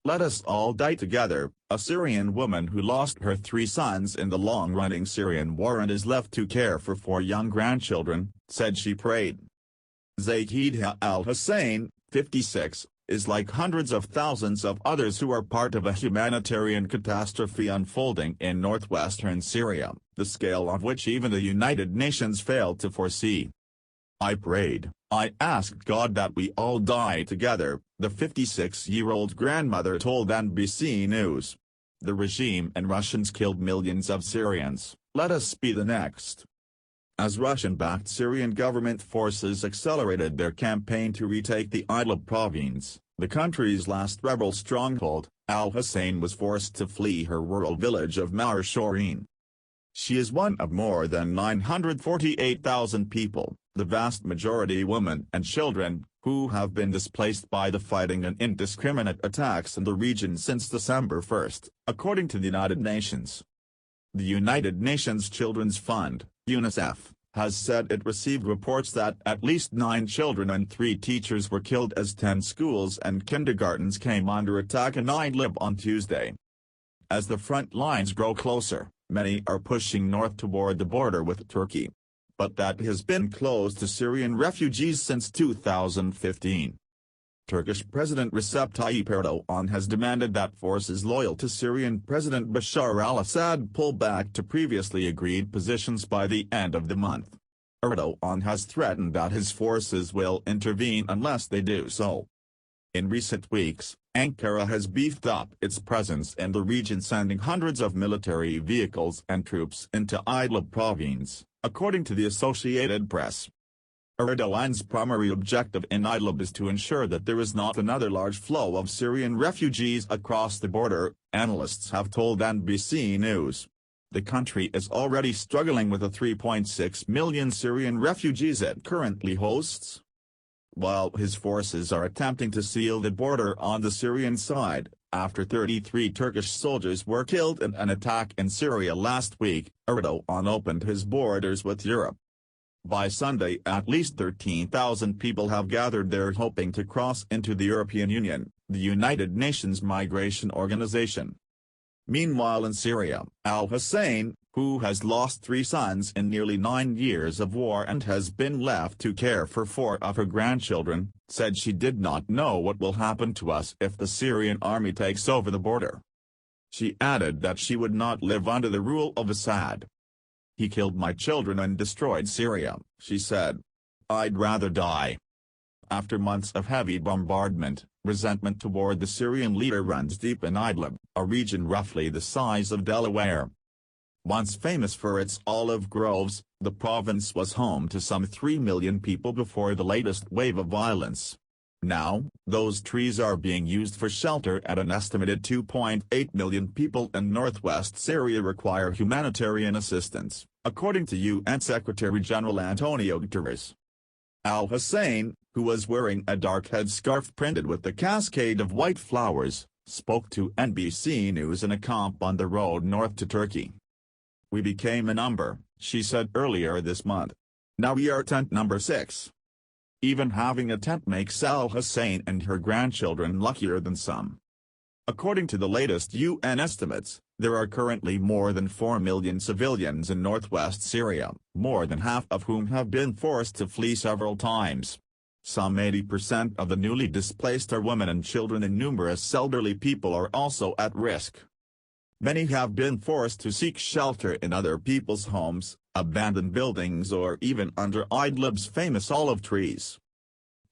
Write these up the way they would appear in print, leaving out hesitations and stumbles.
"Let us all die together," a Syrian woman who lost her 3 sons in the long-running Syrian war and is left to care for 4 young grandchildren, said she prayed. Zaghida al-Hussein, 56, is like hundreds of thousands of others who are part of a humanitarian catastrophe unfolding in northwestern Syria, the scale of which even the United Nations failed to foresee. "I prayed, I asked God that we all die together," the 56-year-old grandmother told NBC News. "The regime and Russians killed millions of Syrians, let us be the next." As Russian-backed Syrian government forces accelerated their campaign to retake the Idlib province, the country's last rebel stronghold, al-Hussein was forced to flee her rural village of Mar Shorin. She is one of more than 948,000 people, the vast majority women and children, who have been displaced by the fighting and indiscriminate attacks in the region since December 1, according to the United Nations. The United Nations Children's Fund, UNICEF, has said it received reports that at least 9 children and 3 teachers were killed as 10 schools and kindergartens came under attack in Idlib on Tuesday. As the front lines grow closer, many are pushing north toward the border with Turkey. But that has been closed to Syrian refugees since 2015. Turkish President Recep Tayyip Erdogan has demanded that forces loyal to Syrian President Bashar al-Assad pull back to previously agreed positions by the end of the month. Erdogan has threatened that his forces will intervene unless they do so. In recent weeks, Ankara has beefed up its presence in the region, sending hundreds of military vehicles and troops into Idlib province, according to the Associated Press. Erdogan's primary objective in Idlib is to ensure that there is not another large flow of Syrian refugees across the border, analysts have told NBC News. The country is already struggling with the 3.6 million Syrian refugees it currently hosts. While his forces are attempting to seal the border on the Syrian side, after 33 Turkish soldiers were killed in an attack in Syria last week, Erdogan opened his borders with Europe. By Sunday, at least 13,000 people have gathered there hoping to cross into the European Union, the United Nations Migration Organization. Meanwhile in Syria, al-Hussein, who has lost 3 sons in nearly 9 years of war and has been left to care for 4 of her grandchildren, said she did not know what will happen to us if the Syrian army takes over the border. She added that she would not live under the rule of Assad. "He killed my children and destroyed Syria," she said. "I'd rather die." After months of heavy bombardment, resentment toward the Syrian leader runs deep in Idlib, a region roughly the size of Delaware. Once famous for its olive groves, the province was home to some 3 million people before the latest wave of violence. Now, those trees are being used for shelter, and an estimated 2.8 million people in northwest Syria require humanitarian assistance, according to UN Secretary-General Antonio Guterres. Al-Hussein, who was wearing a dark headscarf printed with a cascade of white flowers, spoke to NBC News in a camp on the road north to Turkey. "We became a number," she said earlier this month. "Now we are tent number 6. Even having a tent makes al-Hussein and her grandchildren luckier than some." According to the latest UN estimates, there are currently more than 4 million civilians in northwest Syria, more than half of whom have been forced to flee several times. Some 80% of the newly displaced are women and children, and numerous elderly people are also at risk. Many have been forced to seek shelter in other people's homes, abandoned buildings, or even under Idlib's famous olive trees.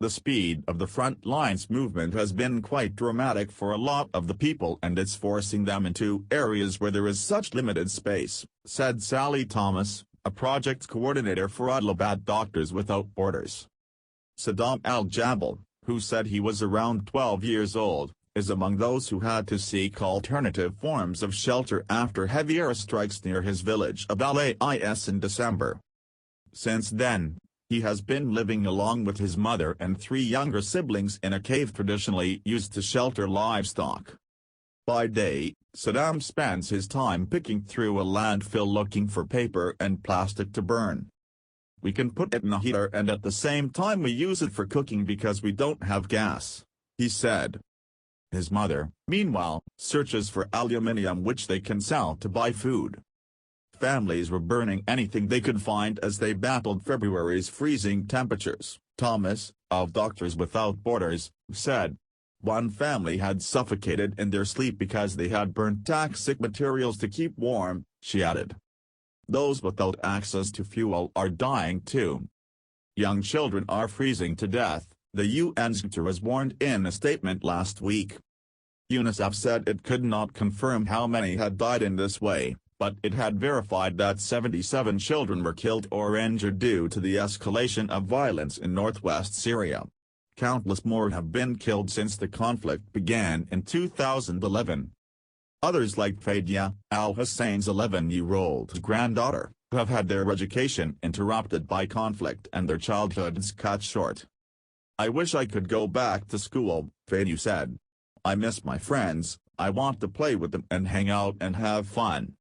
The speed of the front lines movement has been quite dramatic for a lot of the people, and it's forcing them into areas where there is such limited space, said Sally Thomas, a project coordinator for Idlib at Doctors Without Borders. Saddam al-Jabal, who said he was around 12 years old, is among those who had to seek alternative forms of shelter after heavy airstrikes near his village of Al-Ais in December. Since then, he has been living along with his mother and 3 younger siblings in a cave traditionally used to shelter livestock. By day, Saddam spends his time picking through a landfill looking for paper and plastic to burn. "We can put it in a heater and at the same time we use it for cooking because we don't have gas," he said. His mother, meanwhile, searches for aluminium which they can sell to buy food. Families were burning anything they could find as they battled February's freezing temperatures, Thomas, of Doctors Without Borders, said. One family had suffocated in their sleep because they had burnt toxic materials to keep warm, she added. Those without access to fuel are dying too. Young children are freezing to death, the UN sector was warned in a statement last week. UNICEF said it could not confirm how many had died in this way, but it had verified that 77 children were killed or injured due to the escalation of violence in northwest Syria. Countless more have been killed since the conflict began in 2011. Others like Fadia, al-Hussain's 11-year-old granddaughter, have had their education interrupted by conflict and their childhoods cut short. I wish I could go back to school, Fadia said. I miss my friends, I want to play with them and hang out and have fun.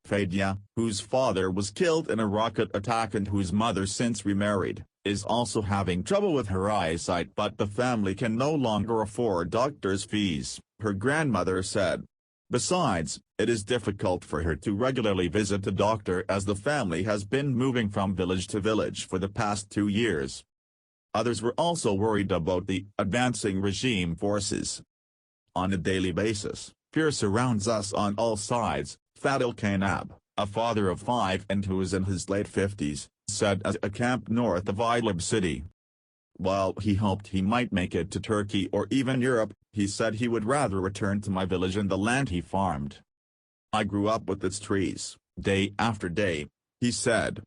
Fadia, whose father was killed in a rocket attack and whose mother since remarried, is also having trouble with her eyesight, but the family can no longer afford doctor's fees, her grandmother said. Besides, it is difficult for her to regularly visit a doctor as the family has been moving from village to village for the past 2 years. Others were also worried about the advancing regime forces. On a daily basis, fear surrounds us on all sides, Fadel Kanab, a father of 5 and who is in his late 50s, said at a camp north of Idlib city. While he hoped he might make it to Turkey or even Europe, he said he would rather return to my village and the land he farmed. I grew up with its trees, day after day, he said.